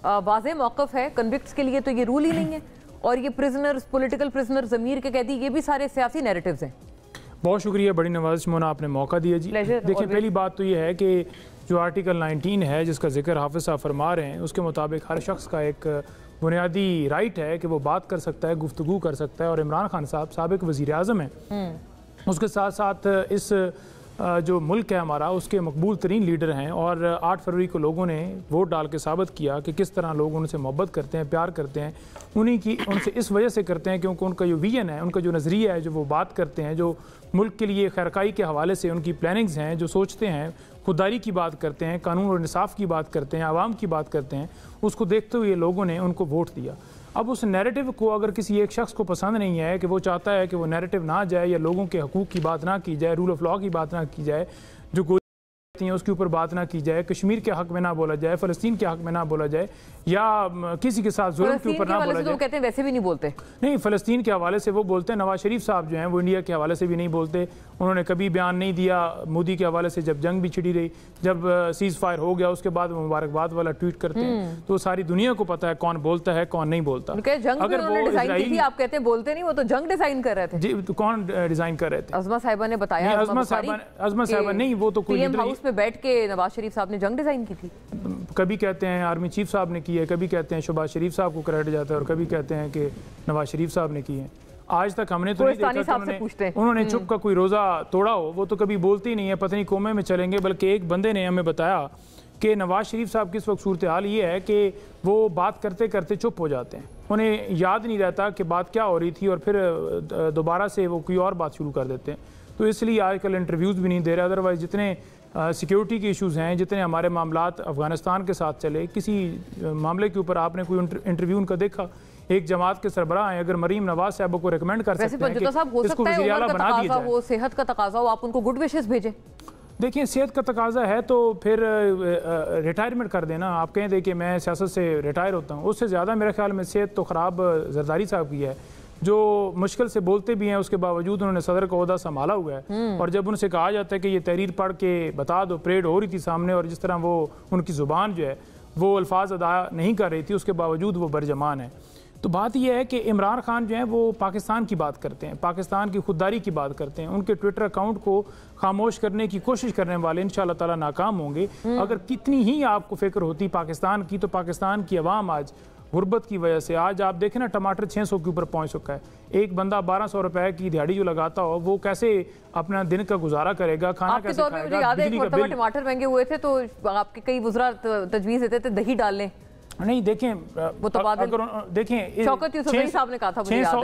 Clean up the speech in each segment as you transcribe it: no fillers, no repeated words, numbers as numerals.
واضح موقف ہے کنوکٹس کے لیے تو یہ رول ہی نہیں ہے، اور یہ پرزنرز، پولیٹیکل پرزنر، ضمیر کے قیدی، یہ بھی سارے سیاسی نیریٹیوز ہیں. بہت شکریہ، بڑی نوازش مونا آپ نے موقع دیا جی. دیکھیں پہلی بات تو یہ ہے کہ جو آرٹیکل 19 ہے جس کا ذکر حافظ صاحب فرما رہے ہیں، اس کے مطابق ہر شخص کا ایک بنیادی رائٹ ہے کہ وہ بات کر سکتا ہے، گفتگو کر سکتا ہے، اور عمران خان صاحب سابق وزیر اعظم ہیں، اس کے ساتھ ساتھ اس جو ملک ہے ہمارا اس کے مقبول ترین لیڈر ہیں، اور 8 فروری کو لوگوں نے ووٹ ڈال کے ثابت کیا کہ کس طرح لوگ ان سے محبت کرتے ہیں، پیار کرتے ہیں، ان سے اس وجہ سے کرتے ہیں کیونکہ ان کا جو ویژن ہے، ان کا جو نظریہ ہے، جو وہ بات کرتے ہیں، جو ملک کے لیے خیرخواہی کے حوالے سے ان کی پلاننگز ہیں، جو سوچتے ہیں، خودداری کی بات کرتے ہیں، قانون اور انصاف کی بات کرتے ہیں، عوام کی بات کرتے ہیں، اس کو دیکھتے ہوئے لوگوں نے ان کو ووٹ دیا. اب اس نیریٹو کو اگر کسی ایک شخص کو پسند نہیں ہے کہ وہ چاہتا ہے کہ وہ نیریٹو نہ جائے یا لوگوں کے حقوق کی بات نہ کی جائے، رول آف لاء کی بات نہ کی جائے، جو ہیں اس کے اوپر بات نہ کی جائے، کشمیر کے حق میں نہ بولا جائے، فلسطین کے حق میں نہ بولا جائے، یا کسی کے ساتھ ظلم کے اوپر نہ بولا جائے. وہ کہتے ہیں ویسے بھی نہیں بولتے. نہیں، فلسطین کے حوالے سے وہ بولتے ہیں. نواز شریف صاحب جو ہیں وہ انڈیا کے حوالے سے بھی نہیں بولتے. انہوں نے کبھی بیان نہیں دیا مودی کے حوالے سے. جب جنگ بھی چھڑی رہی، جب سیز فائر ہو گیا، اس کے بعد وہ مبارکباد والا ٹویٹ کرتے ہیں. تو ساری دنیا کو پتا ہے کون بولتا ہے کون نہیں بولتا. اگر وہ ڈیزائن کی تھی، آپ کہتے ہیں بولتے نہیں، وہ تو جنگ ڈیزائن کر رہے تھے. جی، تو کون ڈیزائن کر رہے تھے؟ عظمہ صاحبہ نے بتایا. عظمہ صاحبہ نہیں، وہ تو کوئی ہاؤس میں بیٹھ کے نواز شریف صاحب نے جنگ ڈیزائن کی تھی. کبھی کہتے ہیں آرمی چیف صاحب نے کی ہے، کبھی کہتے ہیں شہباز شریف صاحب کو کریڈٹ جاتا ہے، اور کبھی کہتے ہیں کہ نواز شریف صاحب نے کی ہے. آج تک ہم نے تو نہیں دیکھا کہ انہوں نے چپ کا کوئی روزہ توڑا ہو. وہ تو کبھی بولتے ہی نہیں ہے، پتہ نہیں کومے میں چلیں گے. بلکہ ایک بندے نے ہمیں بتایا کہ نواز شریف صاحب کی اس وقت صورتحال یہ ہے کہ وہ بات کرتے کرتے چپ ہو جاتے ہیں. انہیں یاد نہیں رہتا کہ بات کیا ہو رہی تھی، اور پھر دوبارہ سے وہ کوئی اور بات شروع کر دیتے ہیں. تو اس لیے آج کل انٹرویوز بھی نہیں دے رہے. ادروائز جتنے سیکیورٹی کے ایشوز ہیں، جتنے ہمارے معاملات افغانستان کے ساتھ چلے، کسی معاملے کے اوپر آپ نے کوئی انٹرویو ان کا دیکھا؟ ایک جماعت کے سربراہ ہیں، اگر مریم نواز صاحبہ کو ریکمینڈ کر سکتے ہیں کہ اس کو وزیر اعلیٰ بنا دیا جائے، وہ صحت کا تقاضا ہو، آپ ان کو گڈ وشز بھیجیں. دیکھیں صحت کا تقاضا ہے تو پھر ریٹائرمنٹ کر دینا. آپ کہیں دیں کہ میں سیاست سے ریٹائر ہوتا ہوں. اس سے زیادہ میرے خیال میں صحت تو خراب زرداری صاحب کی ہے، جو مشکل سے بولتے بھی ہیں، اس کے باوجود انہوں نے صدر کا عہدہ سنبھالا ہوا ہے. اور جب ان سے کہا جاتا ہے کہ یہ تحریر پڑھ کے بتا دو، پریڈ ہو رہی تھی سامنے، اور جس طرح وہ ان کی زبان جو ہے وہ الفاظ ادا نہیں کر رہی تھی، اس کے باوجود وہ برجمان ہے. تو بات یہ ہے کہ عمران خان جو ہیں وہ پاکستان کی بات کرتے ہیں، پاکستان کی خودداری کی بات کرتے ہیں. ان کے ٹویٹر اکاؤنٹ کو خاموش کرنے کی کوشش کرنے والے انشاءاللہ تعالیٰ ناکام ہوں گے. اگر کتنی ہی آپ کو فکر ہوتی پاکستان کی، تو پاکستان کی عوام آج غربت کی وجہ سے، آج آپ دیکھیں نا ٹماٹر 600 کے اوپر پہنچ چکا ہے. ایک بندہ 1200 روپے کی دیہڑی جو لگاتا ہو، وہ کیسے اپنا دن کا گزارا کرے گا، کھانا کیسے کھائے گا؟ یاد ہے ایک مرتبہ ٹماٹر مہنگے ہوئے تھے تو آپ کے کئی وزراء تجویز دیتے تھے دہی ڈال لیں. نہیں دیکھیں، دیکھیں شوکت یوسفزئی صاحب نے کہا تھا،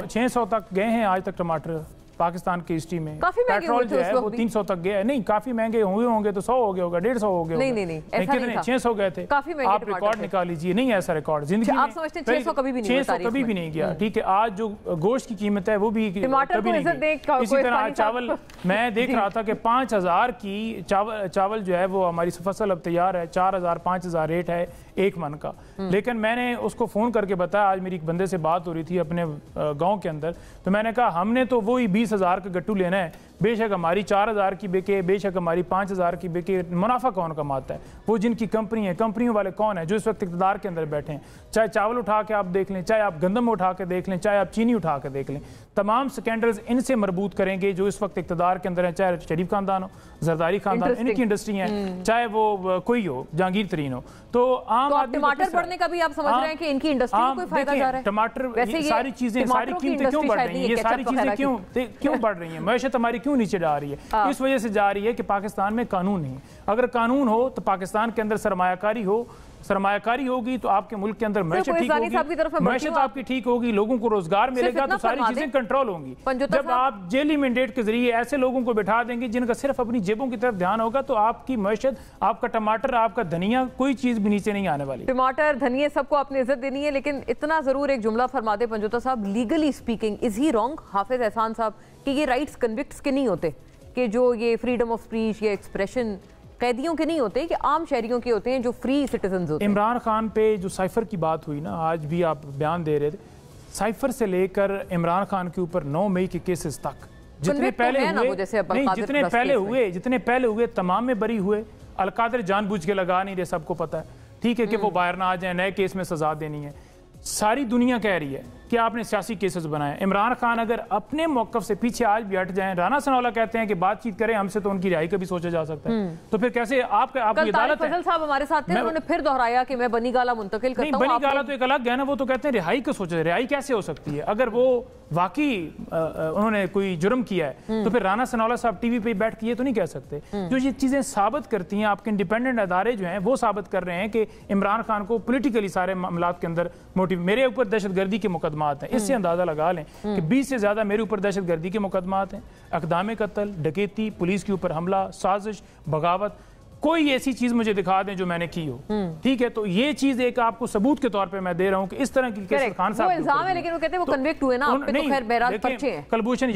600 تک گئے ہیں آج تک ٹماٹر پاکستان کی ہسٹری میں. پیٹرول جو ہے وہ 300 تک گیا ہے. نہیں، کافی مہنگے ہوئے ہوں گے تو 100 ہو گیا ہوگا، 150 ہو گیا ہوگا. نہیں، ایسا نہیں تھا. 600 گئے تھے. آپ ریکارڈ نکال لیجئے. نہیں ایسا ریکارڈ زندگی میں. آپ سمجھتے ہیں 600 کبھی بھی نہیں 600 کبھی بھی نہیں گیا. ٹھیک ہے، آج جو گوشت کی قیمت ہے وہ بھی کبھی نہیں گئی. اسی طرح چاول میں دیکھ رہا تھا کہ 5000 کی چاول جو ہے وہ ہماری فصل اب تیار ہے، 4000 5000 ریٹ ہے 1 من کا. لیکن میں نے اس کو فون کر کے بتایا، آج میری ایک بندے سے بات ہو رہی تھی اپنے گاؤں کے اندر، تو میں نے کہا ہم نے تو وہی 20000 کا گٹو لینا ہے. بے شک ہماری 4000 کی بکے، بے شک ہماری 5000 کی بکے، منافع کون کماتا ہے؟ وہ جن کی کمپنی ہے، کمپنیوں والے کون ہیں جو اس وقت اقتدار کے اندر بیٹھے ہیں. چاہے چاول اٹھا کے آپ دیکھ لیں، چاہے آپ گندم اٹھا کے دیکھ لیں، چاہے آپ چینی اٹھا کے دیکھ لیں، تمام سکینڈلز ان سے مربوط کریں گے جو اس وقت اقتدار کے اندر ہیں. چاہے شریف خاندان ہو، زرداری خاندان، ان کی انڈسٹری ہیں، چاہے وہ کوئی ہو، جہانگیر ترین ہو. تو عام آدمی ٹماٹر بڑھنے کا بھی آپ سمجھ رہے ہیں کہ ان کی انڈسٹری کو کوئی فائدہ جا رہا ہے؟ ٹماٹر، ساری چیزیں، ساری قیمتیں کیوں بڑھ رہی ہیں؟ یہ ساری چیزیں کیوں بڑھ رہی ہیں؟ معیشت ہماری کیوں نیچے جا رہی ہے؟ اس وجہ سے جا رہی ہے کہ پاکستان میں قانون نہیں. اگر قانون ہو تو پاکستان کے اندر سرمایہ کاری ہوگی تو آپ کے ملک کے اندر معیشت ٹھیک ہوگی، معیشت آپ کی ٹھیک ہوگی، لوگوں کو روزگار ملے گا، تو ساری چیزیں کنٹرول ہوں گی. جب آپ جیلی مینڈیٹ کے ذریعے ایسے لوگوں کو بٹھا دیں گے جن کا صرف اپنی جیبوں کی طرف دھیان ہوگا، تو آپ کی معیشت، آپ کا ٹماٹر، آپ کا دھنیا، کوئی چیز بھی نیچے نہیں آنے والی. ٹماٹر، دھنیا، سب کو آپ نے عزت دینی ہے. لیکن اتنا ضرور ایک جملہ فرما دے پنجوتا صاحب، legally speaking is he wrong حافظ احسان صاحب کہ یہ رائٹس کنوکٹس کے نہیں ہوتے، کہ جو یہ فریڈم آف اسپیچ یا ایکسپریشن قیدیوں کے نہیں ہوتے، کہ عام شہریوں کے ہوتے ہیں جو فری سٹیزنز ہوتے ہیں. عمران خان پہ جو سائفر کی بات ہوئی نا، آج بھی آپ بیان دے رہے تھے، سائفر سے لے کر عمران خان کے اوپر 9 مئی کے کیسز تک جتنے پہلے ہوئے تمام میں بری ہوئے. القادر جان بوجھ کے لگا نہیں رہے، سب کو پتا ہے. ٹھیک ہے کہ وہ باہر نہ آ جائیں, نئے کیس میں سزا دینی ہے. ساری دنیا کہہ رہی ہے کہ آپ نے سیاسی کیسز بنائے. عمران خان اگر اپنے موقف سے پیچھے آج بھی ہٹ جائیں, رانا ثناءاللہ کہتے ہیں کہ بات چیت کریں ہم سے تو ان کی رہائی کا بھی سوچا جا سکتا ہے, تو پھر کیسے آپ کی عدالت ہے. فضل صاحب ہمارے ساتھ تھے, انہوں نے پھر دہرایا کہ میں بنی گالہ منتقل کرتا ہوں. بنی گالہ تو ایک الگ ہے نا, وہ تو کہتے ہیں رہائی کا سوچا. رہائی کیسے ہو سکتی ہے اگر وہ واقعی انہوں نے کوئی جرم کیا ہے, تو پھر رانا ثناءاللہ صاحب ٹی وی پہ بیٹھ کے یہ تو نہیں کہہ سکتے. جو یہ چیزیں ثابت کرتی ہیں, آپ کے انڈیپینڈنٹ ادارے جو ہیں وہ ثابت کر رہے ہیں کہ عمران خان کو پولیٹیکلی سارے معاملات کے اندر موٹیو. میرے اوپر دہشت گردی کے مقدمات ہیں, اس سے اندازہ لگا لیں کہ 20 سے زیادہ میرے اوپر دہشت گردی کے مقدمات ہیں, اقدام قتل, ڈکیتی, پولیس کے اوپر حملہ, سازش, بغاوت. کوئی ایسی چیز مجھے دکھا دیں جو میں نے کی ہو, ٹھیک ہے. تو یہ چیز ایک آپ کو ثبوت کے طور پہ میں دے رہا ہوں کہ اس طرح کی کیس خان صاحب وہ الزام ہے, لیکن وہ کہتے ہیں وہ کنوکٹ ہوئے نا, آپ پہ تو خیر بہرحال پرچے ہیں, کلبھوشن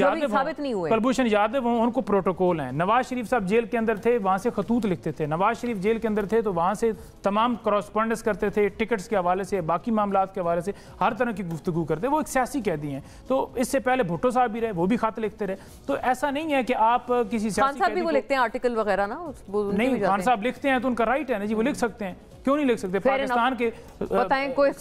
یادو ہوں, ان کو پروٹوکول ہیں. نواز شریف صاحب جیل کے اندر تھے, وہاں سے خطوط لکھتے تھے. نواز شریف جیل کے اندر تھے تو وہاں سے تمام کراسپونڈنس کرتے تھے, ٹکٹس کے حوالے سے, باقی معاملات کے حوالے سے ہر طرح کی گفتگو کرتے. وہ ایک سیاسی قیدی ہیں. تو اس سے پہلے بھٹو صاحب بھی رہے, وہ بھی خط لکھتے رہے. تو ایسا نہیں ہے کہ آپ کسی سیاسی صاحب بھی وہ لکھتے ہیں آرٹیکل وغیرہ نا, نہیں خان صاحب لکھتے ہیں تو ان کا رائٹ ہے نا جی, وہ لکھ سکتے ہیں, کیوں نہیں لکھ سکتے. پاکستان کے بتائیں کوئی